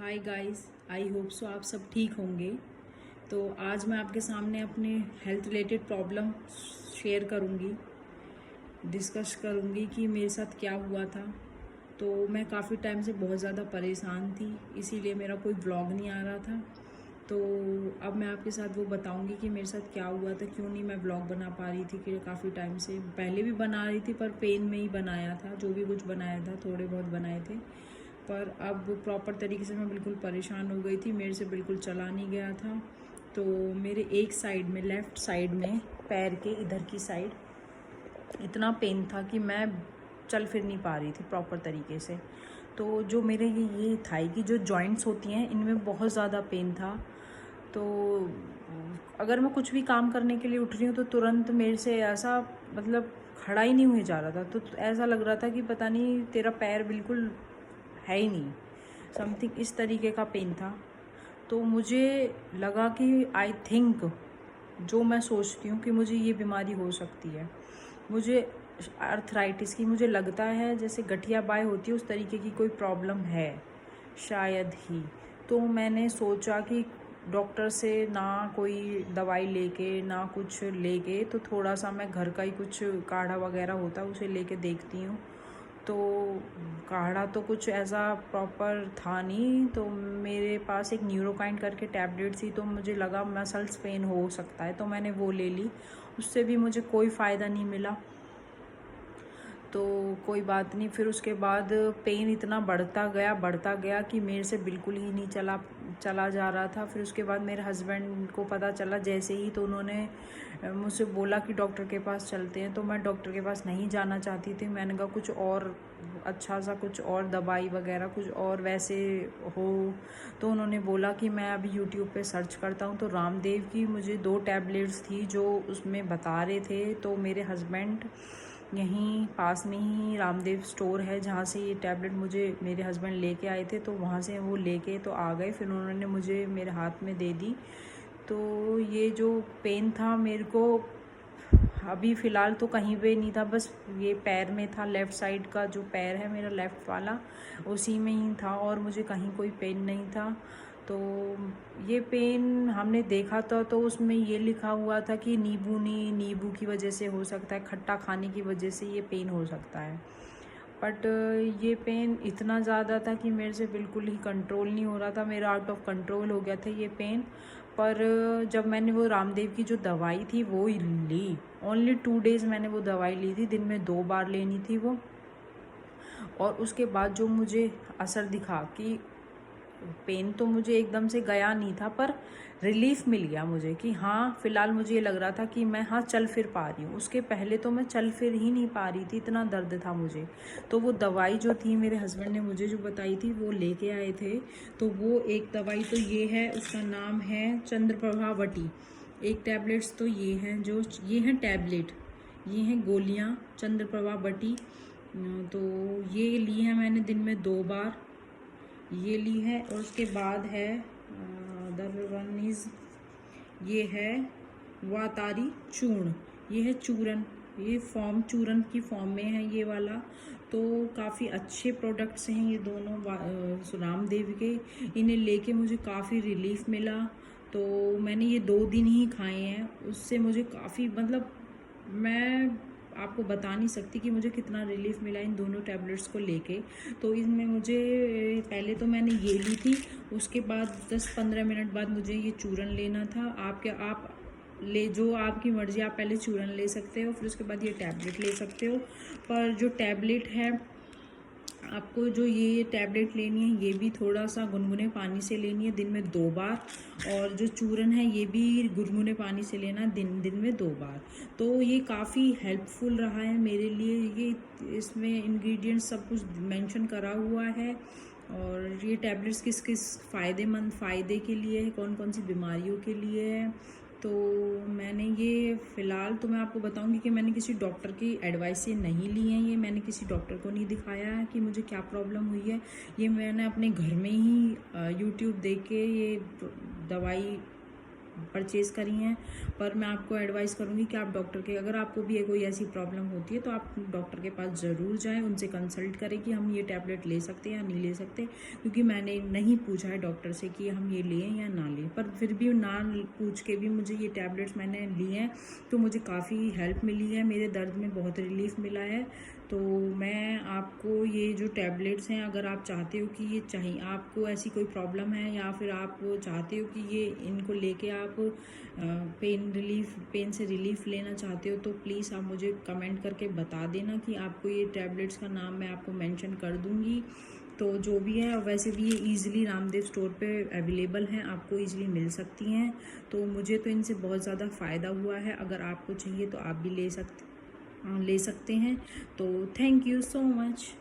Hi guys, I hope so आप सब ठीक होंगे। तो आज मैं आपके सामने अपने हेल्थ रिलेटेड प्रॉब्लम शेयर करूंगी, डिस्कस करूंगी कि मेरे साथ क्या हुआ था। तो मैं काफ़ी टाइम से बहुत ज़्यादा परेशान थी, इसीलिए मेरा कोई व्लॉग नहीं आ रहा था। तो अब मैं आपके साथ वो बताऊंगी कि मेरे साथ क्या हुआ था, क्यों नहीं मैं व्लॉग बना पा रही थी कि काफ़ी टाइम से। पहले भी बना रही थी पर पेन में ही बनाया था, जो भी कुछ बनाया था थोड़े बहुत बनाए थे। पर अब प्रॉपर तरीके से मैं बिल्कुल परेशान हो गई थी, मेरे से बिल्कुल चला नहीं गया था। तो मेरे एक साइड में, लेफ़्ट साइड में, पैर के इधर की साइड इतना पेन था कि मैं चल फिर नहीं पा रही थी प्रॉपर तरीके से। तो जो मेरे ये थाई की जो जॉइंट्स होती हैं, इनमें बहुत ज़्यादा पेन था। तो अगर मैं कुछ भी काम करने के लिए उठ रही हूँ तो तुरंत मेरे से ऐसा, मतलब खड़ा ही नहीं हुए जा रहा था। तो ऐसा लग रहा था कि पता नहीं तेरा पैर बिल्कुल है ही नहीं, समथिंग इस तरीके का पेन था। तो मुझे लगा कि आई थिंक, जो मैं सोचती हूँ कि मुझे ये बीमारी हो सकती है, मुझे आर्थराइटिस की, मुझे लगता है जैसे गठिया बाय होती है उस तरीके की कोई प्रॉब्लम है शायद ही। तो मैंने सोचा कि डॉक्टर से ना कोई दवाई लेके ना कुछ लेके, तो थोड़ा सा मैं घर का ही कुछ काढ़ा वगैरह होता है उसे लेके देखती हूँ। तो काढ़ा तो कुछ ऐसा प्रॉपर था नहीं, तो मेरे पास एक न्यूरोकाइन करके टैबलेट थी, तो मुझे लगा मसल्स पेन हो सकता है, तो मैंने वो ले ली। उससे भी मुझे कोई फ़ायदा नहीं मिला। तो कोई बात नहीं, फिर उसके बाद पेन इतना बढ़ता गया कि मेरे से बिल्कुल ही नहीं चला जा रहा था। फिर उसके बाद मेरे हस्बैंड को पता चला जैसे ही, तो उन्होंने मुझसे बोला कि डॉक्टर के पास चलते हैं। तो मैं डॉक्टर के पास नहीं जाना चाहती थी। मैंने कहा कुछ और अच्छा सा, कुछ और दवाई वगैरह कुछ और वैसे हो। तो उन्होंने बोला कि मैं अभी यूट्यूब पे सर्च करता हूँ। तो रामदेव की मुझे 2 टैबलेट्स थी जो उसमें बता रहे थे। तो मेरे हस्बैंड, यहीं पास में ही रामदेव स्टोर है जहाँ से ये टैबलेट मुझे मेरे हस्बैंड लेके आए थे, तो वहाँ से वो लेके तो आ गए। फिर उन्होंने मुझे मेरे हाथ में दे दी। तो ये जो पेन था मेरे को अभी फ़िलहाल तो कहीं पे नहीं था, बस ये पैर में था। लेफ़्ट साइड का जो पैर है मेरा, लेफ़्ट वाला, उसी में ही था और मुझे कहीं कोई पेन नहीं था। तो ये पेन हमने देखा था तो उसमें ये लिखा हुआ था कि नींबू की वजह से हो सकता है, खट्टा खाने की वजह से ये पेन हो सकता है। बट ये पेन इतना ज़्यादा था कि मेरे से बिल्कुल ही कंट्रोल नहीं हो रहा था, मेरा आउट ऑफ कंट्रोल हो गया था ये पेन। पर जब मैंने वो रामदेव की जो दवाई थी वो ली, ओनली 2 डेज़ मैंने वो दवाई ली थी, दिन में 2 बार लेनी थी वो। और उसके बाद जो मुझे असर दिखा कि पेन तो मुझे एकदम से गया नहीं था, पर रिलीफ मिल गया मुझे कि हाँ, फ़िलहाल मुझे ये लग रहा था कि मैं हाँ चल फिर पा रही हूँ। उसके पहले तो मैं चल फिर ही नहीं पा रही थी, इतना दर्द था मुझे। तो वो दवाई जो थी मेरे हस्बैंड ने मुझे जो बताई थी वो लेके आए थे। तो वो एक दवाई तो ये है, उसका नाम है चंद्रप्रभा वटी। एक टैबलेट्स तो ये हैं, जो ये हैं टैबलेट, ये हैं गोलियाँ चंद्रप्रभा वटी। तो ये ली है मैंने दिन में 2 बार, ये ली है। और उसके बाद है अदर वन इज़, ये है वातारी चूर्ण, ये है चूरन, ये फॉर्म चूरन की फॉर्म में है ये वाला। तो काफ़ी अच्छे प्रोडक्ट्स हैं ये दोनों रामदेव के। इन्हें लेके मुझे काफ़ी रिलीफ मिला। तो मैंने ये 2 दिन ही खाए हैं, उससे मुझे काफ़ी, मतलब मैं आपको बता नहीं सकती कि मुझे कितना रिलीफ मिला इन दोनों टैबलेट्स को लेके। तो इसमें मुझे, पहले तो मैंने ये ली थी, उसके बाद 10-15 मिनट बाद मुझे ये चूरन लेना था। आप ले, जो आपकी मर्ज़ी, आप पहले चूरन ले सकते हो, फिर उसके बाद ये टैबलेट ले सकते हो। पर जो टैबलेट है, आपको जो ये टैबलेट लेनी है ये भी थोड़ा सा गुनगुने पानी से लेनी है, दिन में 2 बार। और जो चूरन है ये भी गुनगुने पानी से लेना, दिन में 2 बार। तो ये काफ़ी हेल्पफुल रहा है मेरे लिए। ये इसमें इंग्रेडिएंट्स सब कुछ मेंशन करा हुआ है। और ये टैबलेट्स किस किस फ़ायदे के लिए है, कौन कौन सी बीमारियों के लिए है। तो मैंने ये फ़िलहाल तो मैं आपको बताऊंगी कि मैंने किसी डॉक्टर की एडवाइस से नहीं ली है ये, मैंने किसी डॉक्टर को नहीं दिखाया है कि मुझे क्या प्रॉब्लम हुई है। ये मैंने अपने घर में ही यूट्यूब देख के ये दवाई परचेज़ करी हैं, पर मैं आपको एडवाइस करूँगी कि आप डॉक्टर के, अगर आपको भी कोई ऐसी प्रॉब्लम होती है तो आप डॉक्टर के पास ज़रूर जाएं, उनसे कंसल्ट करें कि हम ये टैबलेट ले सकते हैं या नहीं ले सकते। क्योंकि मैंने नहीं पूछा है डॉक्टर से कि हम ये लें या ना लें, पर फिर भी ना पूछ के भी मुझे ये टैबलेट्स मैंने लिए हैं तो मुझे काफ़ी हेल्प मिली है, मेरे दर्द में बहुत रिलीफ मिला है। तो मैं आपको ये जो टैबलेट्स हैं, अगर आप चाहते हो कि ये चाहिए, आपको ऐसी कोई प्रॉब्लम है या फिर आप चाहते हो कि ये इनको लेके आप पेन से रिलीफ लेना चाहते हो, तो प्लीज़ आप मुझे कमेंट करके बता देना कि आपको ये टैबलेट्स का नाम मैं आपको मेंशन कर दूँगी। तो जो भी है, वैसे भी ये ईज़िली रामदेव स्टोर पे अवेलेबल हैं, आपको ईज़िली मिल सकती हैं। तो मुझे तो इनसे बहुत ज़्यादा फ़ायदा हुआ है, अगर आपको चाहिए तो आप भी ले सकते हैं। तो थैंक यू सो मच।